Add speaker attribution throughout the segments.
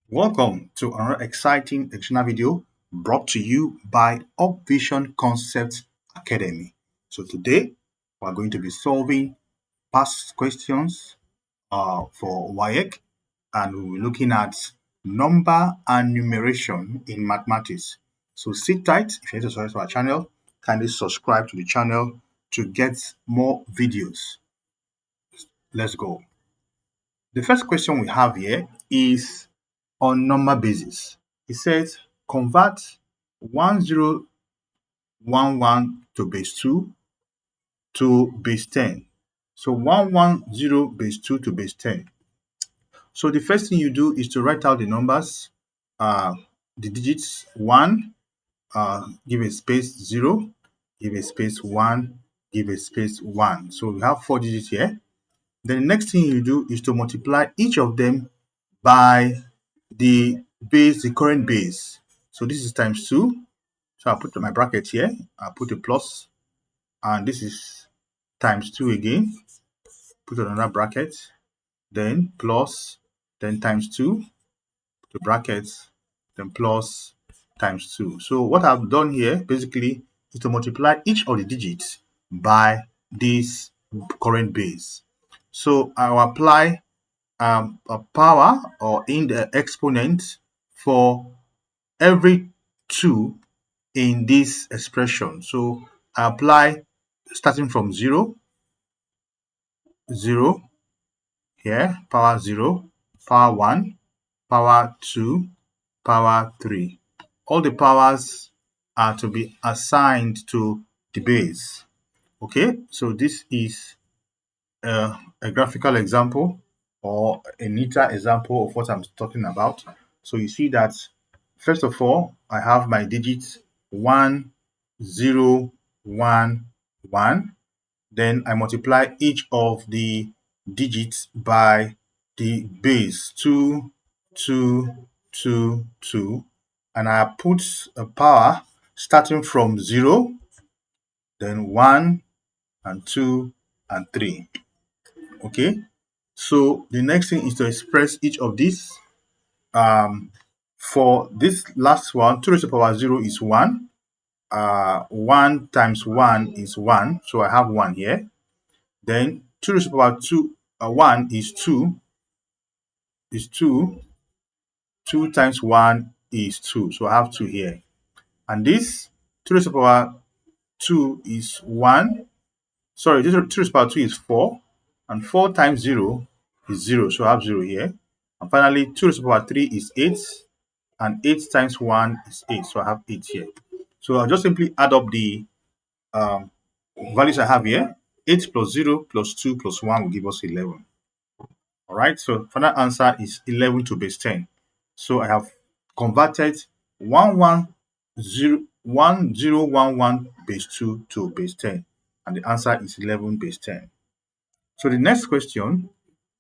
Speaker 1: Welcome to another exciting educational video brought to you by Vision Concept Academy. So today we're going to be solving past questions for WAEC, and we'll be looking at number and numeration in mathematics. So sit tight. If you're to subscribe to our channel, kindly subscribe to the channel to get more videos. Let's go. The first question we have here is on number basis. It says convert 1011 to base 2 to base 10. So 110 base 2 to base 10. So the first thing you do is to write out the numbers, the digits 1, give a space 0, give a space 1, give a space 1. So we have 4 digits here. Then the next thing you do is to multiply each of them by the base, the current base. So this is times 2. So I'll put my bracket here. I'll put a plus, and this is times 2 again. Put another bracket, then plus, then times 2, the brackets, then plus times 2. So what I've done here basically is to multiply each of the digits by this current base. So I'll apply a power or in the exponent for every 2 in this expression. So I apply starting from 0, 0 here, power 0, power 1, power 2, power 3. All the powers are to be assigned to the base. Okay, so this is a graphical example or a neater example of what I'm talking about. So you see that first of all, I have my digits 1, 0, 1, 1. Then I multiply each of the digits by the base 2, 2, 2, 2. And I put a power starting from 0, then 1, and 2, and 3. Okay, so the next thing is to express each of these. For this last one, 2 raised to the power 0 is 1. 1 times 1 is 1, so I have 1 here. Then 2 raised to the power 1 is 2, 2 times 1 is 2, so I have 2 here. And this 2 raised to the power 2 is 1, sorry, this 2 raised to the power 2 is 4, and 4 times 0 is 0, so I have 0 here. And finally, 2 raised to the power 3 is 8, and 8 times 1 is 8, so I have 8 here. So I'll just simply add up the values I have here. 8 plus 0 plus 2 plus 1 will give us 11. All right, so final answer is 11 to base 10. So I have converted 1011 base 2 to base 10, and the answer is 11 base 10. So the next question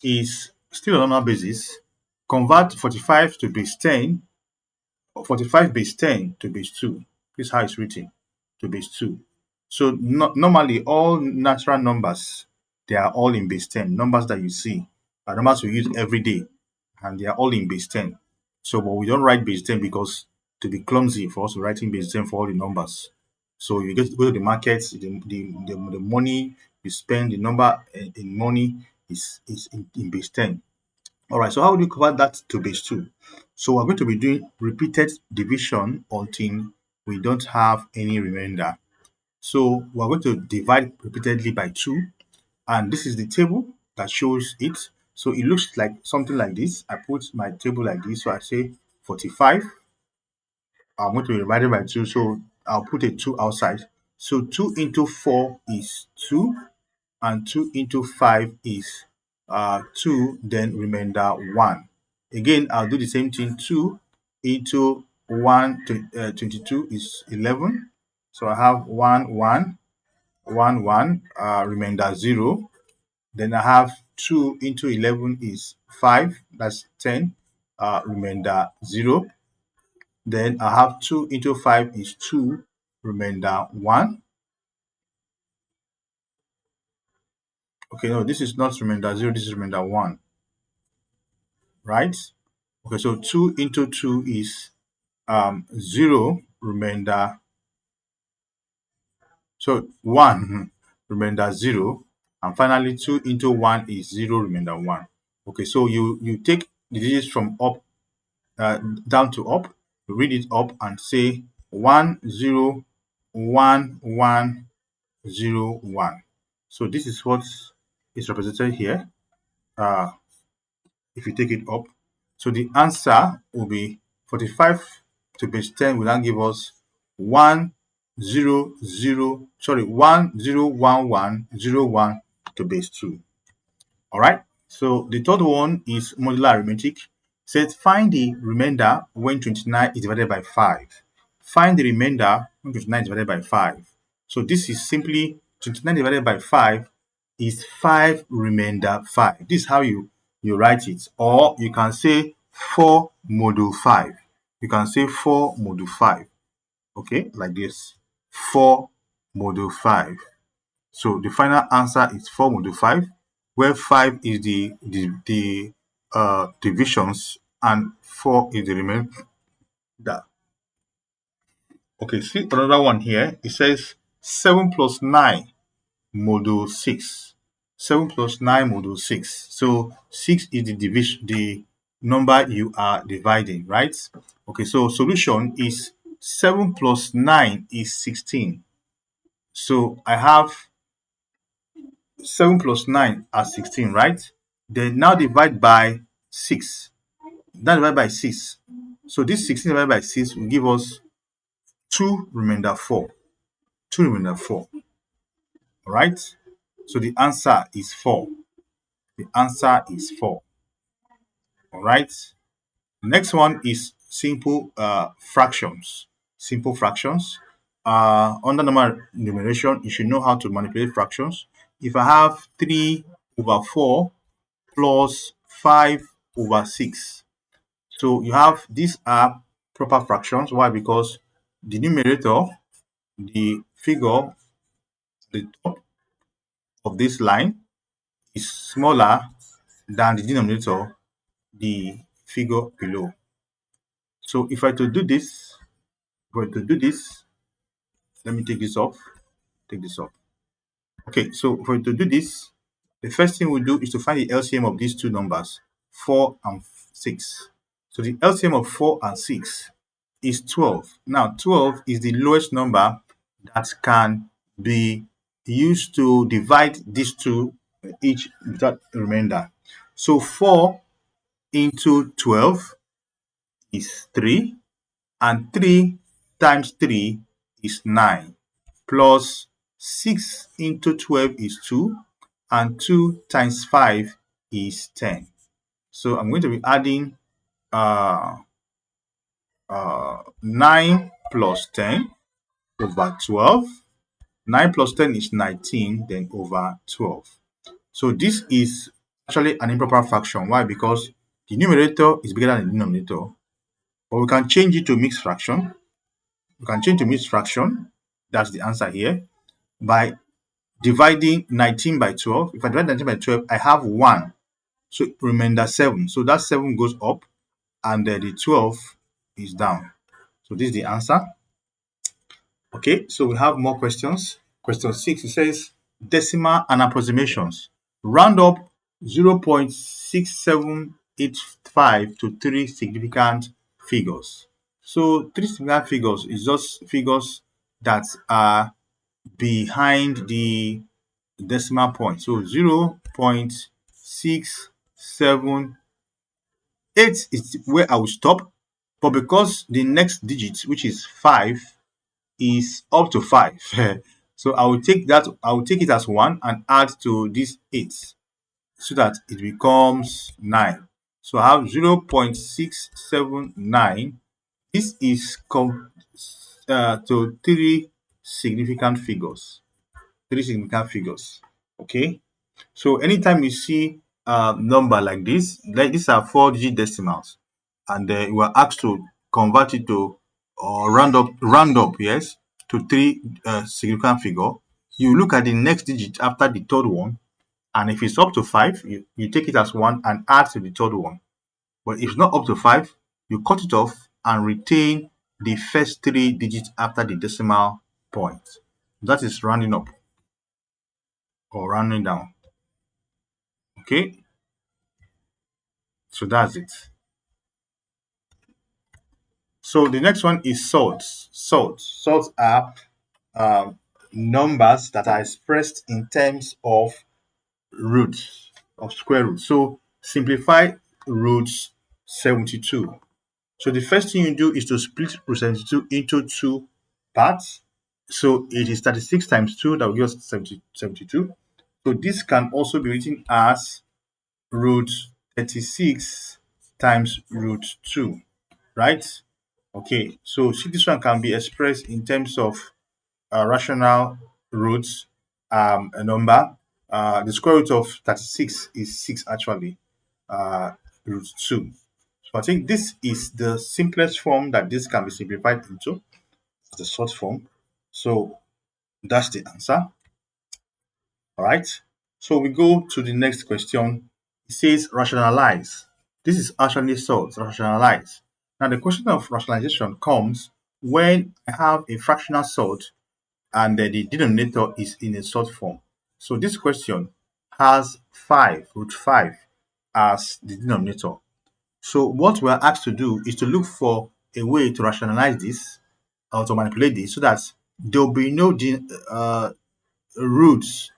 Speaker 1: is still on normal basis. Convert 45 to base 10, or 45 base 10 to base 2. This is how it's written, to base 2. So normally all natural numbers, they are all in base 10. Numbers that you see are numbers we use every day, and they are all in base 10. So but we don't write base 10 because to be clumsy for us writing base 10 for all the numbers. So you get to go to the market, the money you spend, the number in money is in base 10. All right, so how would you convert that to base 2? So we're going to be doing repeated division until we don't have any remainder. So we're going to divide repeatedly by 2, and this is the table that shows it. So it looks like something like this. I put my table like this, so I say 45. I'm going to be divided by 2, so I'll put a 2 outside. So 2 into 4 is 2, and 2 into 5 is 2, then remainder 1. Again, I'll do the same thing. 2 into 1, 22 is 11. So I have 1, 1, 1, 1, remainder 0. Then I have 2 into 11 is 5, that's 10, remainder 0. Then I have 2 into 5 is 2, remainder 1. Okay, no, this is not remainder 0, this is remainder 1. Right? Okay, so 2 into 2 is 0 remainder. So 1 remainder 0, and finally 2 into 1 is 0 remainder 1. Okay, so you take the digits from up down to up, read it up and say 1 0 1 1 0 1. So this is what is represented here. If you take it up, so the answer will be 45 to base 10 will now give us 1 0 0 sorry 1 0 1 1 0 1 to base 2. All right, so the third one is modular arithmetic. Says find the remainder when 29 is divided by 5. Find the remainder when 29 is divided by 5. So this is simply 29 divided by 5 is 5 remainder 5. This is how you write it. Or you can say 4 modulo 5. You can say 4 modulo 5. Okay, like this. 4 modulo 5. So the final answer is 4 modulo 5, where 5 is the divisions and 4 is the remainder. Okay, see another one here. It says 7 plus 9 modulo 6. 7 plus 9 modulo 6. So 6 is the division, the number you are dividing, right? Okay, so solution is 7 plus 9 is 16. So I have 7 plus 9 are 16, right? Then now divide by 6. Now divide by 6. So this 16 divided by 6 will give us 2 remainder 4. 2 remainder 4. All right? So the answer is 4. The answer is 4. All right? The next one is simple fractions. Simple fractions. Under number numeration, you should know how to manipulate fractions. If I have 3 over 4 plus 5 over 6. So you have these are proper fractions. Why? Because the numerator, the figure, the top of this line is smaller than the denominator, the figure below. So if I to do this, let me take this off. Take this off. Okay, so for to do this, the first thing we do is to find the LCM of these two numbers, 4 and 6. So the LCM of 4 and 6 is 12. Now, 12 is the lowest number that can be used to divide these two each without remainder. So 4 into 12 is 3, and 3 times 3 is 9, plus 6 into 12 is 2, and 2 times 5 is 10. So I'm going to be adding 9 plus 10 over 12. 9 plus 10 is 19, then over 12. So this is actually an improper fraction. Why? Because the numerator is bigger than the denominator. But we can change it to mixed fraction. We can change to mixed fraction. That's the answer here. By dividing 19 by 12. If I divide 19 by 12, I have 1. So remainder 7. So that 7 goes up, and the 12 is down. So this is the answer. Okay, so we have more questions. Question 6, it says decimal and approximations. Round up 0.6785 to 3 significant figures. So 3 significant figures is just figures that are behind the decimal point. So 0.678 is where I will stop. But because the next digit, which is 5, is up to 5. So I will take it as 1 and add to this 8 so that it becomes 9. So I have 0.679. This is to 3 significant figures. 3 significant figures. Okay. So anytime you see a number like this, like these are 4-digit decimals, and you are asked to convert it to or round up, yes, to 3 significant figure. You look at the next digit after the third one, and if it's up to 5, you take it as 1 and add to the third one. But if it's not up to 5, you cut it off and retain the first 3 digits after the decimal point. That is rounding up or rounding down. Okay, so that's it. So the next one is sorts. Sorts are numbers that are expressed in terms of roots, of square roots. So simplify roots 72. So the first thing you do is to split root 72 into 2 parts. So it is 36 times 2 that will give us 72. So this can also be written as root 36 times root 2, right? Okay, so see, this one can be expressed in terms of rational roots, a number. The square root of 36 is 6 actually, root 2. So I think this is the simplest form that this can be simplified into, the short form. So that's the answer. All right. So we go to the next question. It says rationalize. This is actually solved, rationalize. Now the question of rationalization comes when I have a fractional sort and the denominator is in a sort form. So this question has 5, root 5 as the denominator. So what we're asked to do is to look for a way to rationalize this or to manipulate this so that there will be no roots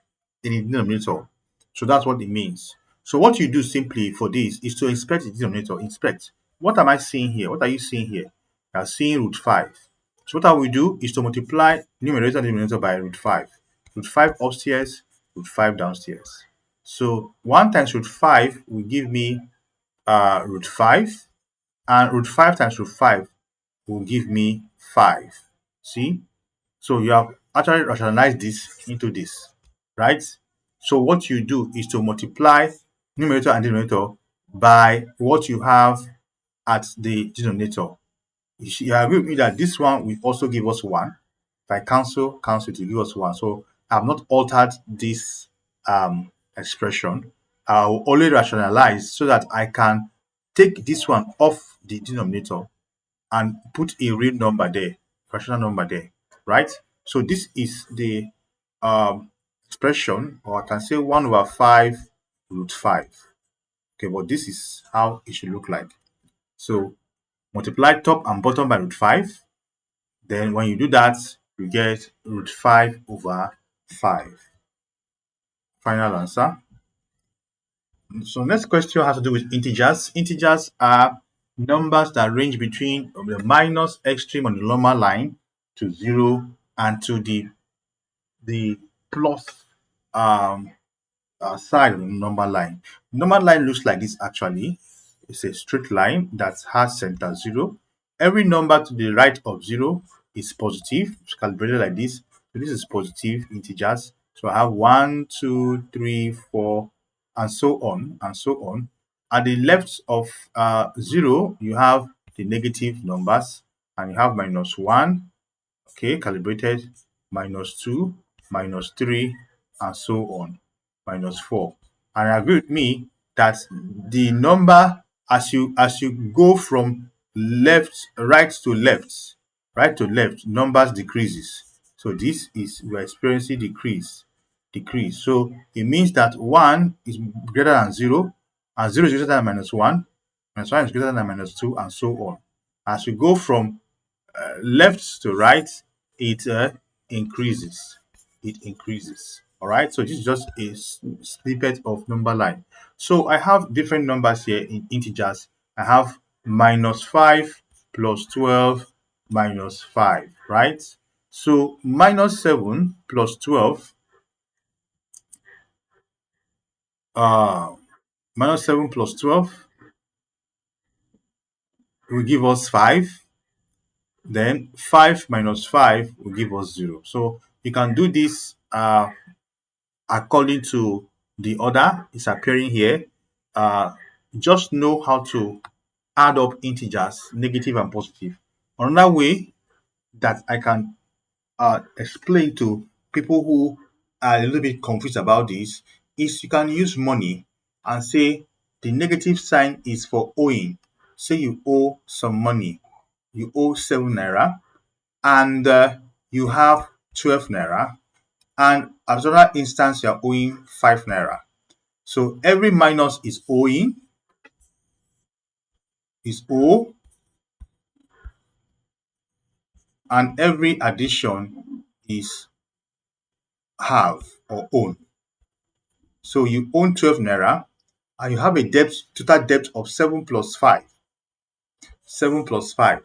Speaker 1: in the denominator. So that's what it means. So what you do simply for this is to inspect the denominator. Inspect. What am I seeing here? What are you seeing here? You are seeing root 5. So what I will do is to multiply numerator and denominator by root 5. Root 5 upstairs, root 5 downstairs. So 1 times root 5 will give me root 5, and root 5 times root 5 will give me 5. See? So you have actually rationalized this into this, right? So what you do is to multiply numerator and denominator by what you have at the denominator. You agree with me that this one will also give us 1. If I cancel it will give us 1. So I have not altered this expression. I will only rationalize so that I can take this one off the denominator and put a real number there, fractional number there, right? So this is the expression, or I can say 1 over 5 root 5. Okay, but this is how it should look like. So multiply top and bottom by root 5. Then when you do that, you get root 5 over 5. Final answer. So next question has to do with integers. Integers are numbers that range between the minus extreme on the normal line to 0 and to the plus side of the number line. Number line looks like this actually. It's a straight line that has center 0. Every number to the right of 0 is positive. It's calibrated like this. So this is positive integers. So I have 1, 2, 3, 4, and so on and so on. At the left of 0, you have the negative numbers, and you have minus 1, okay, calibrated, minus 2, minus 3, and so on, minus 4. And agree with me that the number, as you go from right to left, numbers decreases. So this is, we are experiencing decrease. So it means that 1 is greater than 0, and 0 is greater than minus 1, minus 1 is greater than minus 2, and so on. As we go from left to right, it increases. All right. So this is just a snippet of number line. So I have different numbers here in integers. I have minus 5 plus 12 minus 5, right? So minus 7 plus 12, uh, minus 7 plus 12 will give us 5. Then 5 minus 5 will give us 0. So you can do this according to the order is appearing here. Just know how to add up integers, negative and positive. Another way that I can explain to people who are a little bit confused about this is you can use money and say the negative sign is for owing. Say you owe some money. You owe 7 naira and you have 12 naira. And as another instance, you are owing 5 naira. So every minus is owing, is owe, and every addition is have or own. So you own 12 naira and you have a total debt of 7 plus 5. 7 plus 5.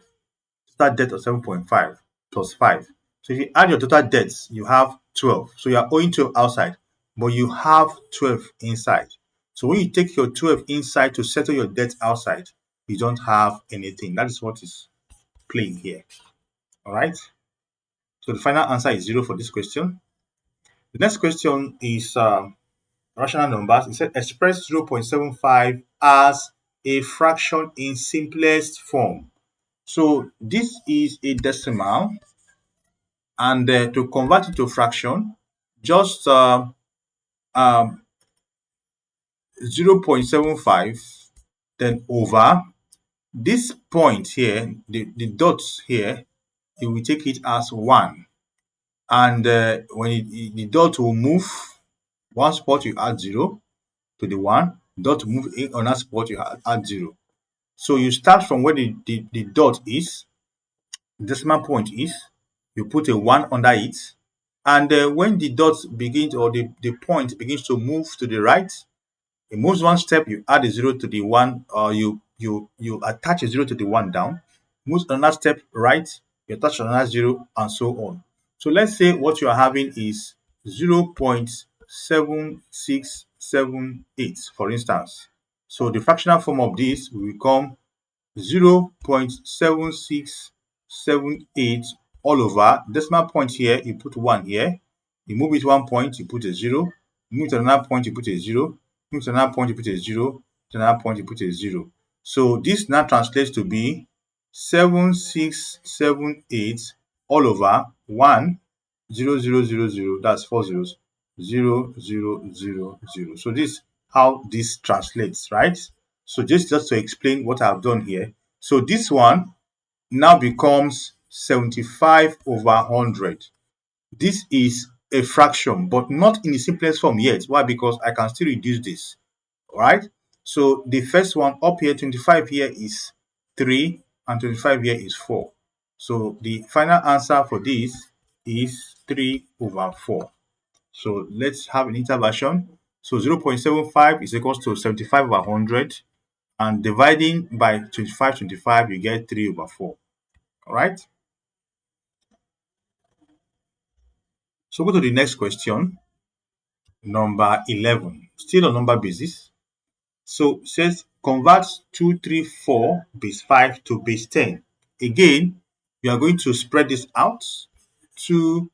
Speaker 1: Total debt of 7.5 plus 5. So if you add your total debts, you have 12. So you are owing 12 outside, but you have 12 inside. So when you take your 12 inside to settle your debt outside, you don't have anything. That is what is playing here. All right. So the final answer is 0 for this question. The next question is rational numbers. It said express 0.75 as a fraction in simplest form. So this is a decimal, and to convert it to fraction, just 0.75, then over this point here, the dots here, you will take it as 1. And when the dot will move one spot, you add 0 to the 1. Dot to move in on that spot, you add 0. So you start from where the dot is, decimal point is, you put a 1 under it, and when the dot begins, or the point begins to move to the right, it moves one step, you add a 0 to the 1, or you attach a 0 to the 1 down, moves another step right, you attach another 0, and so on. So let's say what you are having is 0.7678, for instance. So the fractional form of this will become 0.7678 all over decimal point here. You put 1 here, you move it 1 point, you put a 0, move to another point, you put a 0, move to another point, you put a 0, to another point, you put a 0. So this now translates to be 7678 all over 1 0 0 0 0. That's 4 zeros, 0 0 0 0. So this is how this translates, right? So just to explain what I've done here. So this one now becomes 75 over 100. This is a fraction, but not in the simplest form yet. Why? Because I can still reduce this. All right. So the first one up here, 25 here is 3, and 25 here is 4. So the final answer for this is 3 over 4. So let's have an interversion. So 0.75 is equals to 75 over 100, and dividing by 25, you get 3 over 4. All right. So go to the next question, number 11, still on number basis. So it says convert 234 base 5 to base 10. Again, we are going to spread this out. 2,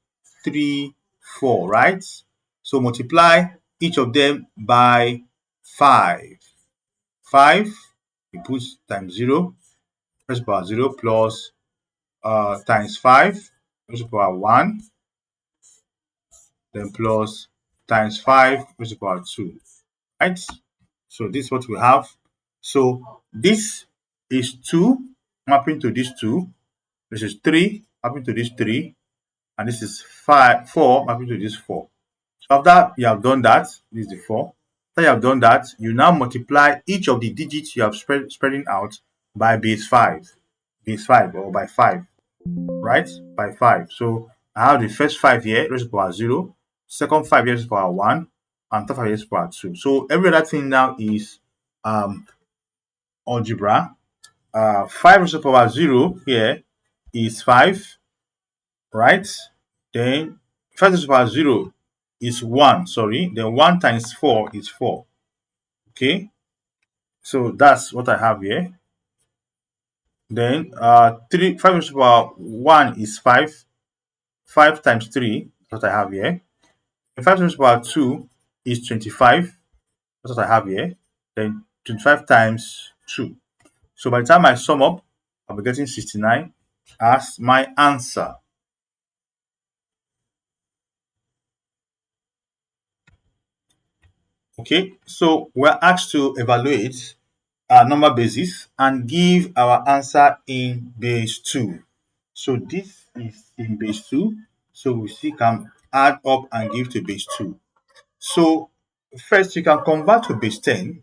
Speaker 1: 3, 4, right? So multiply each of them by 5. 5, you put times 0, raised to power 0, plus times 5, raised to power 1, then plus times 5 raised to power 2, right? So this is what we have. So this is 2 mapping to this 2. This is 3 mapping to this 3. And this is 4 mapping to this 4. So after you have done that, this is the 4. After you have done that, you now multiply each of the digits you have spreading out by base 5. Base 5, or by 5. Right? By 5. So I have the first 5 here, raised to power 0. Second 5 here, raised to power 1. And third 5 raised to power 2. So every other thing now is algebra. 5 raised to power 0 here is 5. Right? Then 5 raised to power 0 is 1. Sorry. Then 1 times 4 is 4. Okay? So that's what I have here. Then 5 raised to power 1 is 5. 5 times 3, that's what I have here. And 5 times power 2 is 25. That's what I have here. Then 25 times 2. So by the time I sum up, I'll be getting 69 as my answer. Okay, so we're asked to evaluate our number basis and give our answer in base 2. So this is in base 2. So we still can add up and give to base 2. So first you can convert to base 10.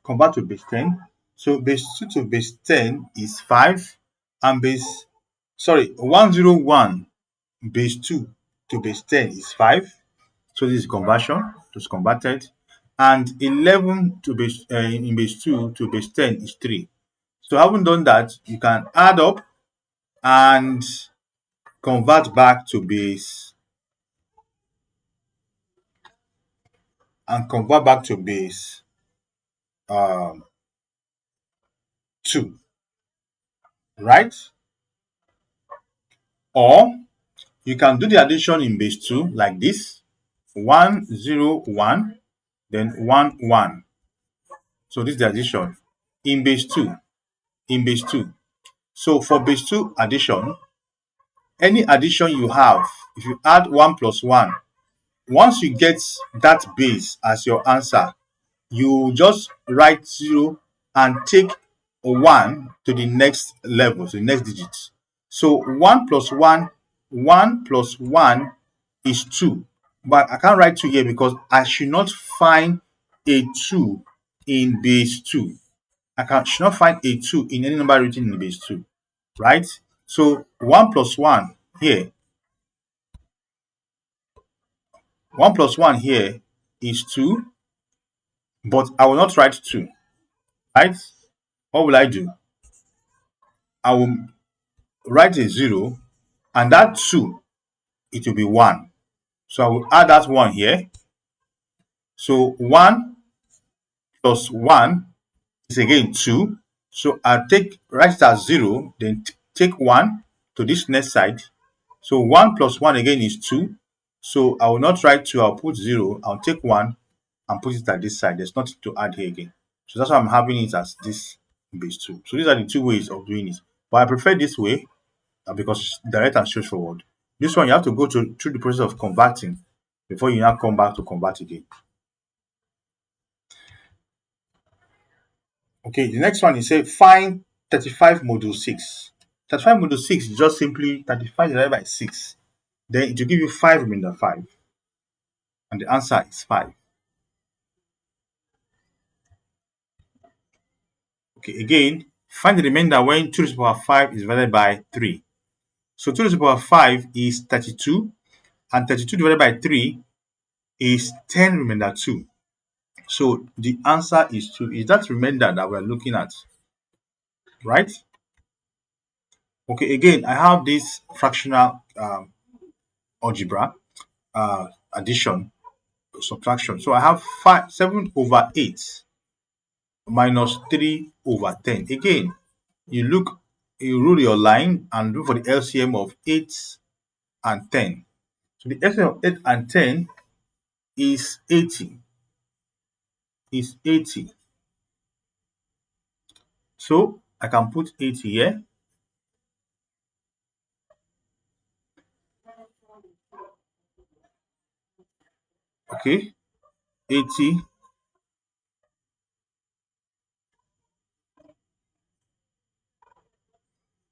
Speaker 1: Convert to base 10. So base 2 to base 10 is 5, and 101 base 2 to base 10 is 5. So this is conversion, it was converted. And 11 to base in base 2 to base 10 is 3. So having done that, you can add up and convert back to base um, 2, right? Or you can do the addition in base 2 like this: 101, then 1. So this is the addition in base 2. In base 2. So for base 2 addition, any addition you have, if you add 1 plus 1, once you get that base as your answer, you just write 0 and take 1 to the next level, to the next digit. So 1 plus 1 is 2. But I can't write 2 here because I should not find a 2 in base 2. Should not find a 2 in any number written in base 2, right? So 1 plus 1 here, 1 plus 1 here is 2, but I will not write 2, right? What will I do? I will write a 0, and that 2, it will be 1. So I will add that 1 here. So 1 plus 1 is again 2. So I'll write it as 0, then take 1 to this next side. So 1 plus 1 again is 2. So I will not write 2, I'll put 0. I'll take 1 and put it at this side. There's nothing to add here again. So that's why I'm having it as this base 2. So these are the 2 ways of doing it. But I prefer this way because it's direct and straightforward. This one, you have to go through the process of converting before you now come back to convert again. Okay, the next one is say find 35 module 6. 35 module 6 is just simply 35 divided by 6. Then it will give you 5 remainder 5. And the answer is 5. Okay, again, find the remainder when 2 to the power 5 is divided by 3. So 2 to the power 5 is 32, and 32 divided by 3 is 10 remainder 2. So the answer is 2. Is that remainder that we're looking at, right? Okay, again, I have this fractional algebra, addition, subtraction. So I have 7 over 8 minus 3 over 10. Again, you rule your line and look for the LCM of 8 and 10. So the LCM of 8 and 10 is 80. Is 80. So I can put 80 here. Okay, 80.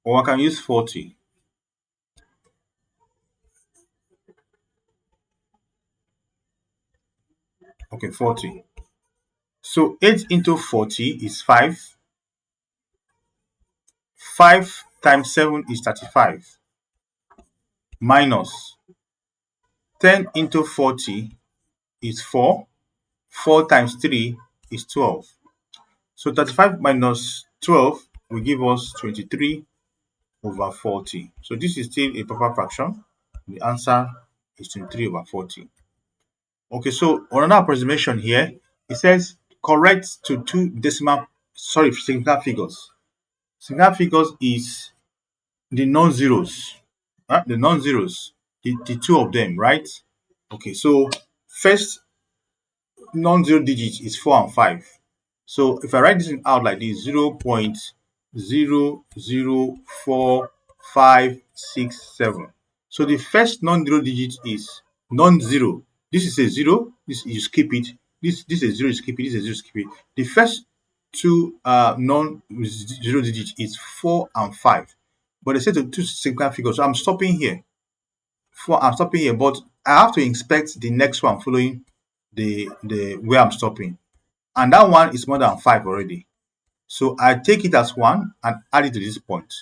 Speaker 1: Or I can use 40. Okay, 40. So 8 into 40 is 5. 5 times 7 is 35. Minus 10 into 40 is 4. 4 times 3 is 12. So 35 minus 12 will give us 23 over 40. So this is still a proper fraction. The answer is 23 over 40. Okay, so on another approximation here, it says correct to significant figures. Significant figures is the non-zeros, right? The non-zeros, the two of them, right? Okay, so first non-zero digit is 4 and 5. So if I write this out like this, 0.00457. So the first non-zero digit is non-zero. This is a 0. You skip it. this is 0 is keeping, this is 0 is keeping. The first two non-zero digits is 4 and 5. But they say to two significant figures. So I'm stopping here. I'm stopping here, but I have to inspect the next one following the where I'm stopping. And that one is more than 5 already. So I take it as 1 and add it to this point.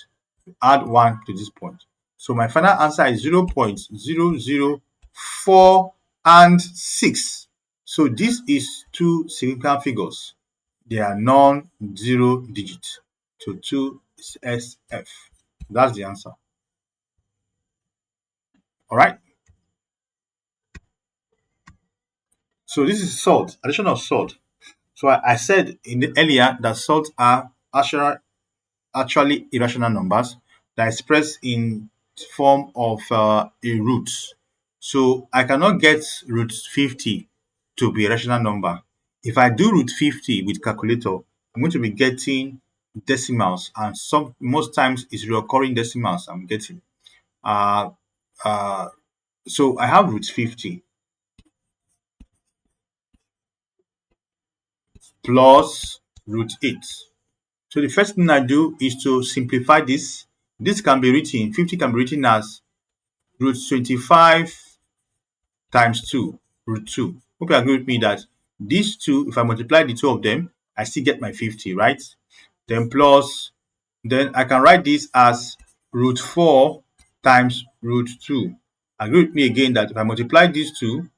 Speaker 1: Add 1 to this point. So my final answer is 0.004 and 6. So this is two significant figures. They are non-zero digits. So 2SF. That's the answer. All right. So this is salt, addition of salt. So I said earlier that salt are actually irrational numbers that are expressed in form of a root. So I cannot get root 50 to be a rational number. If I do root 50 with calculator, I'm going to be getting decimals, and most times it's recurring decimals I'm getting. So I have root 50 plus root 8. So the first thing I do is to simplify this. This can be written, 50 can be written as root 25 times 2, root 2. Hope you agree with me that these two, if I multiply the two of them, I still get my 50, right? Then plus, then I can write this as root 4 times root 2. Agree with me again that if I multiply these two,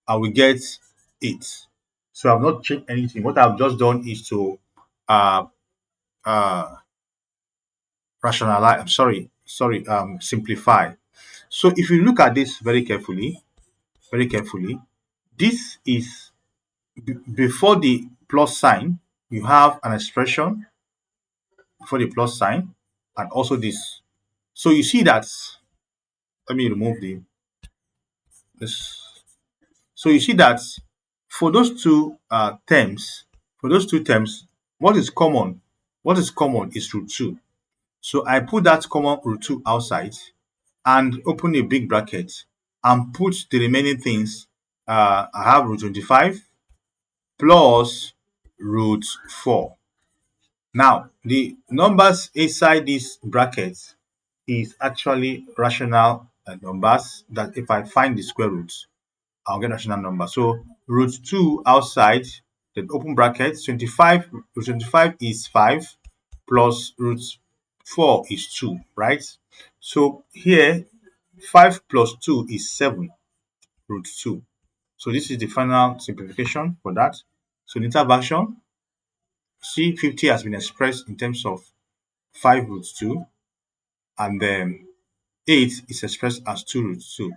Speaker 1: I will get 8. So I've not changed anything. What I've just done is to uh, uh, rationalize, simplify. So if you look at this very carefully, this is before the plus sign, you have an expression before the plus sign, and also this. So you see that, let me remove this. So you see that for those two terms, what is common? What is common is root 2. So I put that common root 2 outside and open a big bracket and put the remaining things. I have root 25 plus root 4. Now, the numbers inside this bracket is actually rational numbers that if I find the square roots, I'll get rational number. So root 2 outside, then open bracket, 25, root 25 is 5 plus root 4 is 2, right? So here, 5 plus 2 is 7, root 2. So this is the final simplification for that. So in interversion, see 50 has been expressed in terms of 5 root 2, and then 8 is expressed as 2 root 2.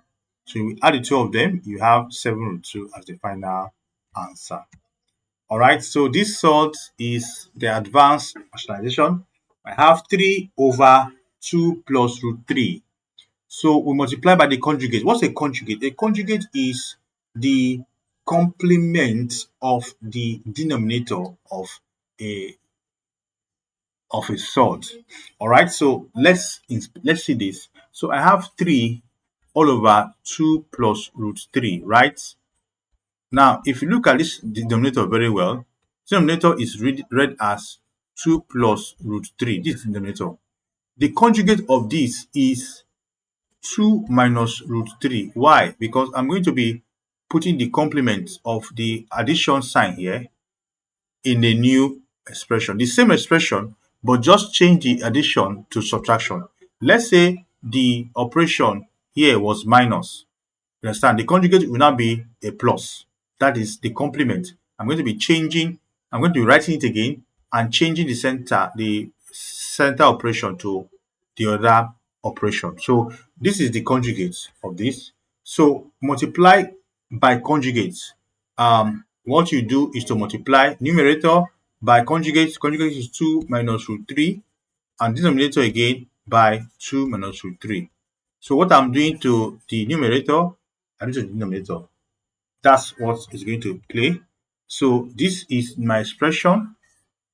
Speaker 1: So you add the two of them, you have 7 root 2 as the final answer. All right, so this sort is the advanced rationalization. I have 3 over 2 plus root 3. So we multiply by the conjugate. What's a conjugate? A conjugate is the complement of the denominator of a sort. All right, so let's see this. So I have 3 all over 2 plus root 3, right? Now, if you look at this denominator very well, denominator is read as 2 plus root 3. This is the denominator. The conjugate of this is 2 minus root 3. Why? Because I'm going to be putting the complement of the addition sign here in a new expression. The same expression, but just change the addition to subtraction. Let's say the operation here was minus. You understand? The conjugate will now be a plus. That is the complement. I'm going to be writing it again and changing the center operation to the other operation. So this is the conjugate of this. So multiply by conjugate. What you do is to multiply numerator by conjugate. Conjugate is 2 minus root 3, and denominator again by 2 minus root 3. So what I'm doing to the numerator, I'm doing to the denominator. That's what is going to play. So this is my expression.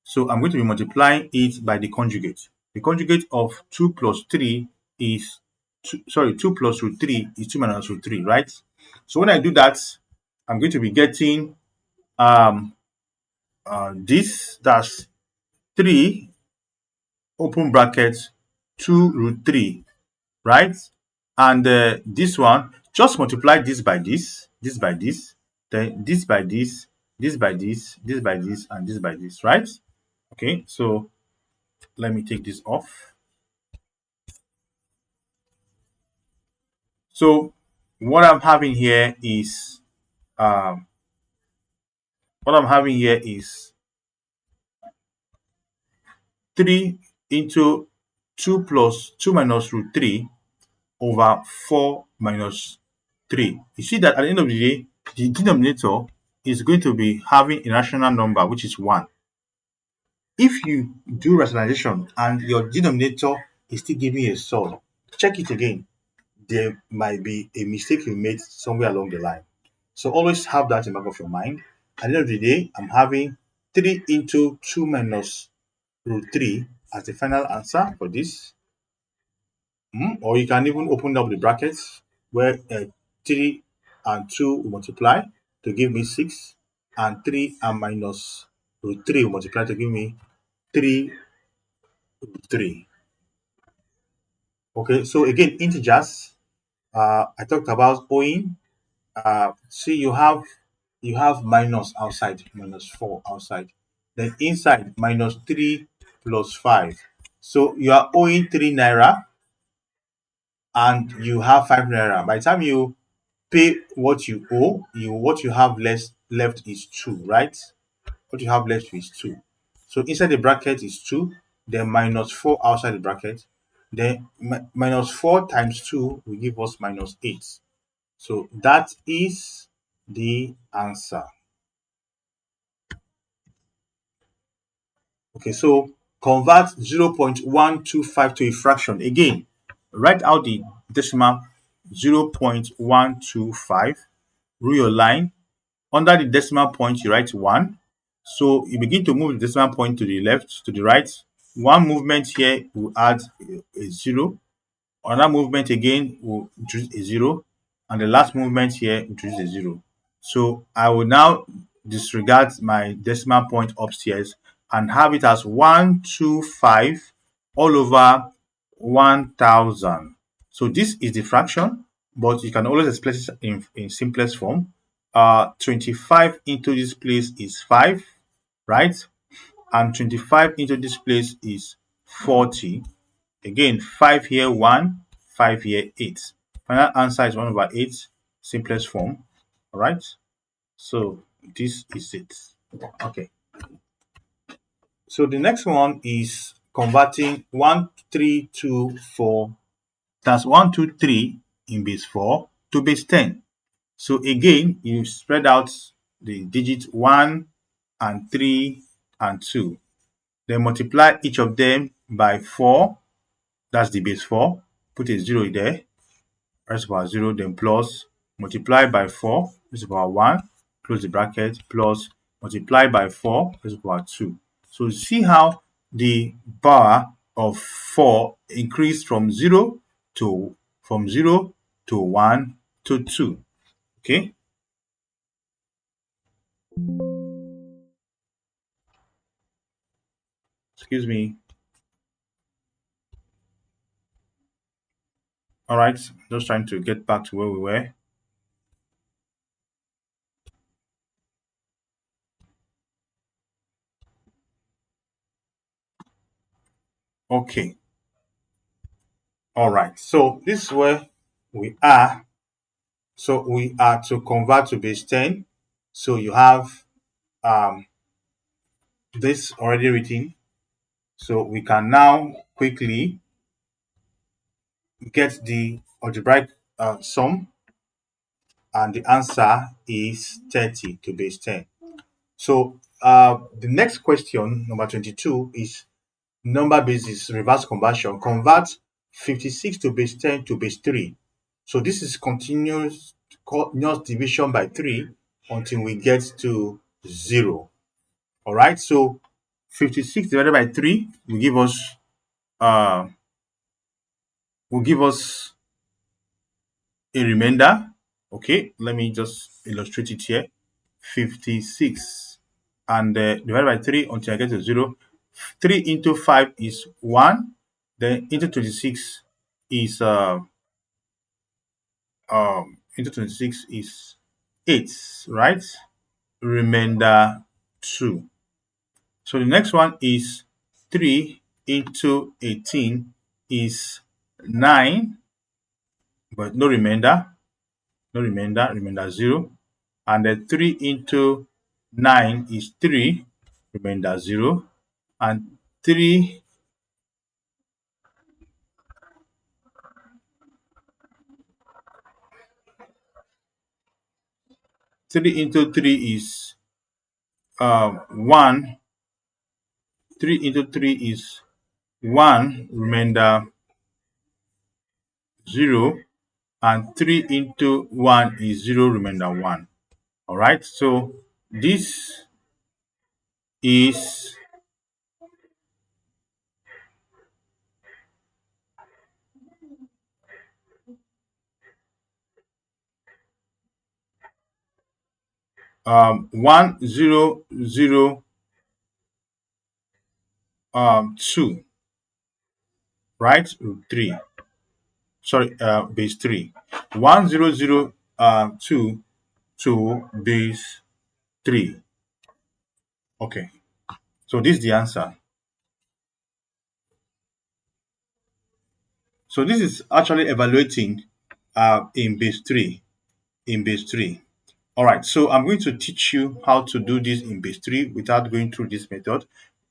Speaker 1: So I'm going to be multiplying it by the conjugate. The conjugate of 2 plus 3 is 2 plus root 3 is 2 minus root 3, right? So when I do that, I'm going to be getting um this, that's 3 open bracket 2 root 3, right? And this one, just multiply this by this, then this by this, this by this, this by this, and this by this, right? Okay, so let me take this off. So what I'm having here is um, what I'm having here is 3 into 2 plus 2 minus root 3 over 4 minus 3. You see that at the end of the day, the denominator is going to be having a rational number, which is 1. If you do rationalization and your denominator is still giving a solve, check it again. There might be a mistake you made somewhere along the line. So always have that in the back of your mind. At the end of the day, I'm having 3 into 2 minus root 3 as the final answer for this. Or you can even open up the brackets where 3 and 2 will multiply to give me 6, and 3 and minus root 3 will multiply to give me 3 root 3. Okay, so again, integers, I talked about owing. See, you have minus outside, minus 4 outside. Then inside, minus 3 plus 5. So you are owing 3 naira and you have 5 naira. By the time you pay what you owe, what you have left is 2, right? What you have left is 2. So inside the bracket is 2, then minus 4 outside the bracket. Then minus 4 times 2 will give us minus 8. So that is the answer. Okay, so convert 0.125 to a fraction. Again, write out the decimal 0.125, rule your line. Under the decimal point, you write 1. So you begin to move the decimal point to the left, to the right. One movement here will add a 0. Another movement again will introduce a 0. And the last movement here introduces a 0. So I will now disregard my decimal point upstairs and have it as 125 all over 1000. So this is the fraction, but you can always express it in simplest form. 25 into this place is 5, right? And 25 into this place is 40. Again, 5 here 1, 5 here 8. Final answer is 1 over 8, simplest form. All right. So this is it. Okay. So the next one is converting 1, 3, 2, 4. That's 1, 2, 3 in base 4 to base 10. So again, you spread out the digits 1 and 3 and 2. Then multiply each of them by 4. That's the base 4. Put a 0 there. Raised to power 0, then plus, multiply by 4, raised to power 1, close the bracket, plus, multiply by 4, raised to power 2. So see how the power of 4 increased from 0 to 1 to 2. Okay. Excuse me. All right. Just trying to get back to where we were. Okay. All right. So this is where we are. So we are to convert to base 10. So you have this already written. So we can now quickly get the algebraic sum, and the answer is 30 to base 10. So the next question, number 22, is number basis reverse conversion. Convert 56 to base 10 to base 3. So this is continuous division by 3 until we get to 0. All right, so 56 divided by 3 uh, will give us a remainder. Okay, let me just illustrate it here. 56. And divide by 3 until I get to 0. 3 into 5 is 1. Then into 26 is into 26 is 8, right? Remainder 2. So the next one is 3 into 18 is 9, but no remainder, remainder 0. And then 3 into 9 is 3, remainder 0. And 3 into 3 is 1. 3 into 3 is 1, remainder 0. And 3 into 1 is 0, remainder 1. All right, so this is 1 0 0 2, right? 3, sorry, base 3. 1 0 0 2 to base 3. Okay, so this is the answer. So this is actually evaluating in base 3. All right, so I'm going to teach you how to do this in base 3 without going through this method.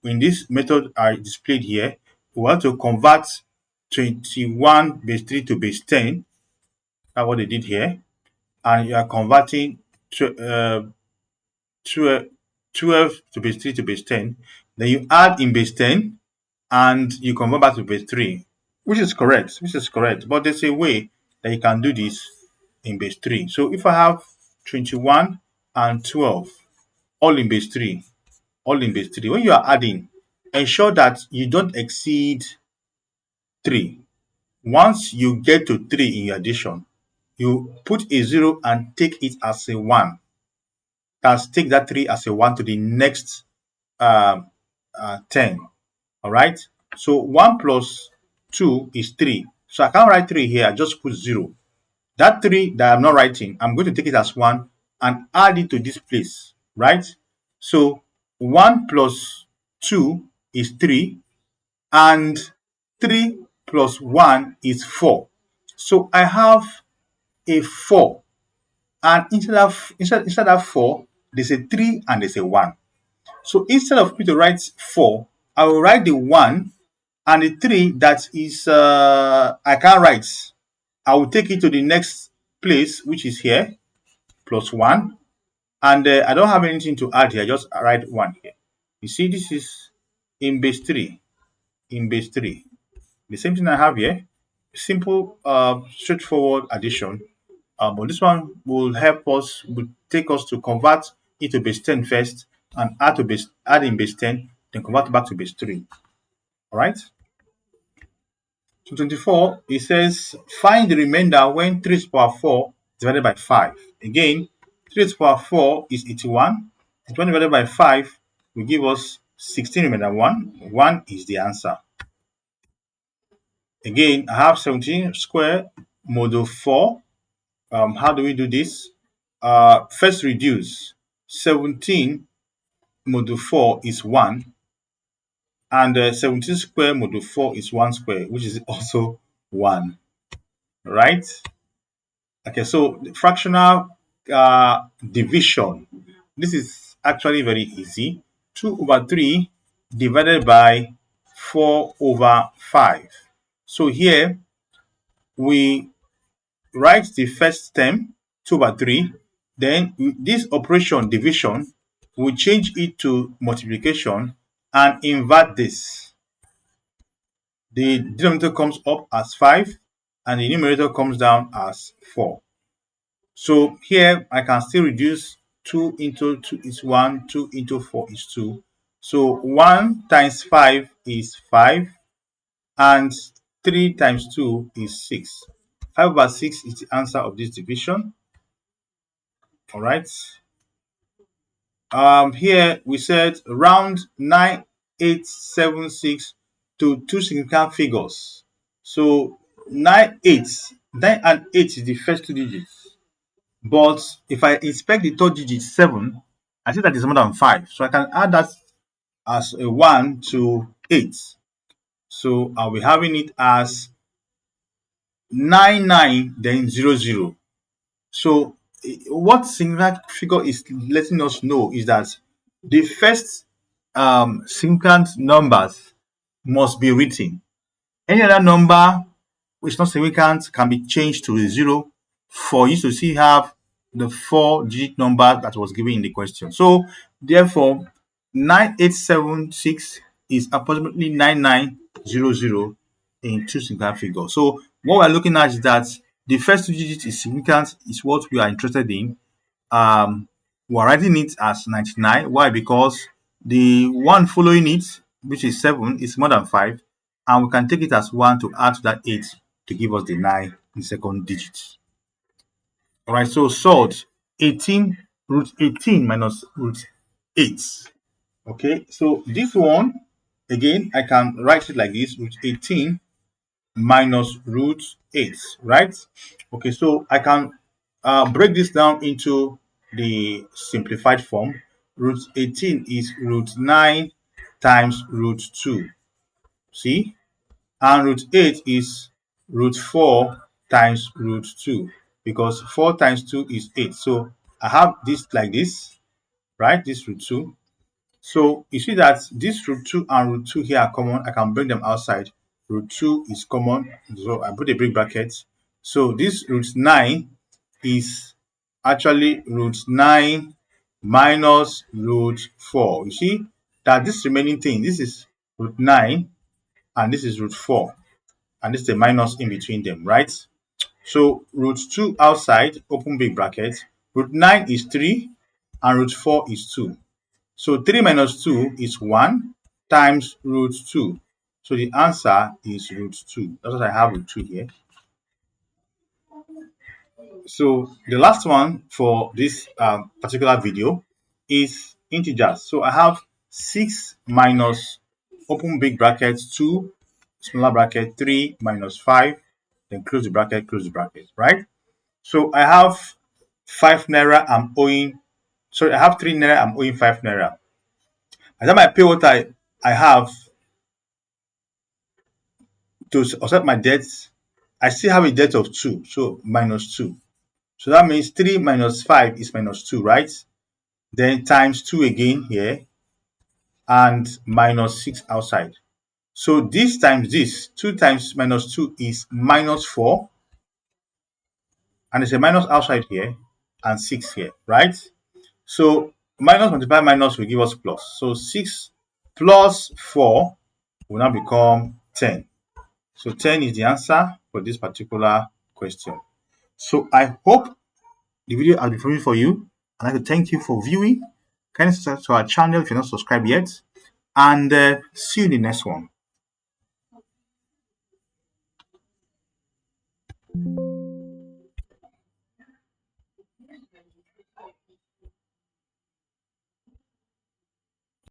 Speaker 1: In this method are displayed here, we want to convert 21 base 3 to base 10. That's what they did here. And you are converting 12 to base 3 to base 10. Then you add in base 10 and you convert back to base 3, which is correct. But there's a way that you can do this in base 3. So if I have 21 and 12, all in base 3, when you are adding, ensure that you don't exceed 3. Once you get to 3 in your addition, you put a 0 and take it as a 1. That's take that 3 as a 1 to the next 10. All right. So 1 plus 2 is 3. So I can't write 3 here. I just put 0. That 3 that I'm not writing, I'm going to take it as 1 and add it to this place, right? So 1 plus 2 is 3, and 3 plus 1 is 4. So I have a 4, and inside that 4, there's a 3 and there's a 1. So instead of me to write 4, I will write the 1 and the 3 that is I can't write. I will take it to the next place, which is here, plus 1. And I don't have anything to add here, just write 1 here. You see, this is in base 3. The same thing I have here, simple, straightforward addition. But this one will take us to convert it to base 10 first and add in base 10, then convert back to base 3. All right. So 24, it says find the remainder when 3 to the power 4 divided by 5. Again, 3 to the power 4 is 81. 81 divided by 5 will give us 16 remainder 1. 1 is the answer. Again, I have 17 square modulo 4. How do we do this? First reduce. 17 modulo 4 is 1. And 17 square modulo 4 is 1 square, which is also 1. Right? Okay, so the fractional division. This is actually very easy. 2 over 3 divided by 4 over 5. So here we write the first term, 2 over 3. Then this operation, division, we change it to multiplication and invert this. The denominator comes up as 5 and the numerator comes down as 4. So here I can still reduce 2 into 2 is 1, 2 into 4 is 2. So 1 times 5 is 5, and 3 times 2 is 6. 5 over 6 is the answer of this division. All right. Here we said round 9876 to two significant figures. So 9 and 8 is the first two digits. But if I inspect the third digit 7, I see that it's more than 5. So I can add that as a 1 to 8. So I'll be having it as 99 then 00. So what significant figure is letting us know is that the first significant numbers must be written. Any other number which is not significant can be changed to a 0 for you to still have the 4-digit number that was given in the question. So therefore 9876 is approximately 9900 in two significant figures. So what we're looking at is that the first two digits is significant, is what we are interested in. We're writing it as 99. Why? Because the one following it, which is 7, is more than 5, and we can take it as 1 to add to that 8 to give us the 9 in the second digit. All right, so solve 18 root 18 minus root 8. Okay, so this one, again, I can write it like this, root 18 minus root 8, right? Okay, so I can break this down into the simplified form. Root 18 is root 9 times root 2. See? And root 8 is root 4 times root 2, because 4 times 2 is 8. So I have this like this, right? This root 2. So you see that this root 2 and root 2 here are common. I can bring them outside. Root 2 is common, so I put a big bracket. So this root 9 is actually root 9 minus root 4. You see that this remaining thing, this is root 9 and this is root 4. And this is a minus in between them, right? So root 2 outside, open big bracket. Root 9 is 3 and root 4 is 2. So 3 minus 2 is 1 times root 2. So the answer is root 2. That's what I have root 2 here. So the last one for this particular video is integers. So I have 6 minus open big bracket 2, smaller bracket 3 minus 5, then close the bracket, right? So I have 5 naira I'm owing. Sorry, I have 3 naira I'm owing 5 naira. By the time I pay what I have to offset my debts, I still have a debt of 2, so minus 2. So that means 3 minus 5 is minus 2, right? Then times 2 again here, and minus 6 outside. So this times this, 2 times minus 2 is minus 4, and there's a minus outside here, and 6 here, right? So minus multiply minus will give us plus. So 6 plus 4 will now become 10. So 10 is the answer for this particular question. So I hope the video has been informative for you. I'd like to thank you for viewing. Kindly subscribe to our channel if you're not subscribed yet. And see you in the next one.